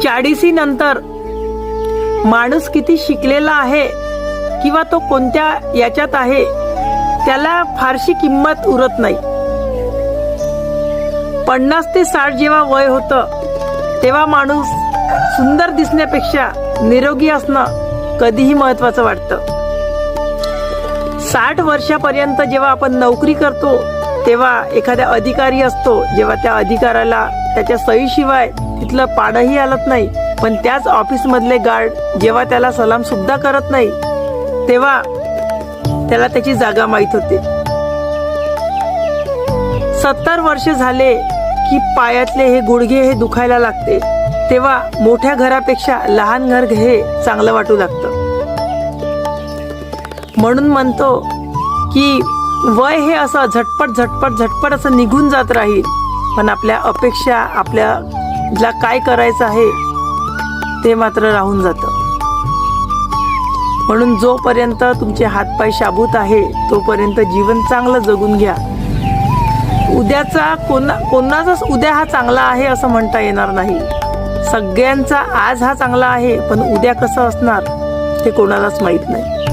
40 नंतर माणूस किती शिकलेला आहे किंवा तो कोणत्या याच्यात आहे त्याला फारशी किंमत उरत नाही. 50 ते 60 जेव्हा वय होतं तेव्हा माणूस सुंदर दिसण्यापेक्षा निरोगी असणं कधीही महत्वाचं वाटतं. 60 वर्षापर्यंत जेव्हा आपण नोकरी करतो तेव्हा एखादा अधिकारी असतो, जेव्हा त्या अधिकाऱ्याला त्याच्या सहीशिवाय तिथलं पाडही हलत नाही, पण त्याच ऑफिसमधले गार्ड जेव्हा त्याला सलाम सुद्धा करत नाही तेव्हा त्याला त्याची जागा माहीत होते. 70 वर्ष झाले की पायातले हे गुडघे हे दुखायला लागते, तेव्हा मोठ्या घरापेक्षा लहान घर हे चांगलं वाटू लागतं. म्हणून म्हणतो की वय हे असं झटपट झटपट झटपट असं निघून जात राहील, पण आपल्या अपेक्षा, आपल्याला काय करायचं आहे ते मात्र राहून जातं. म्हणून जोपर्यंत तुमचे हातपाय शाबूत आहे तोपर्यंत जीवन चांगलं जगून घ्या. उद्याचा कोणाचाच उद्या हा चांगला आहे असं म्हणता येणार नाही. सगळ्यांचा आज हा चांगला आहे, पण उद्या कसं असणार ते कोणालाच माहीत नाही.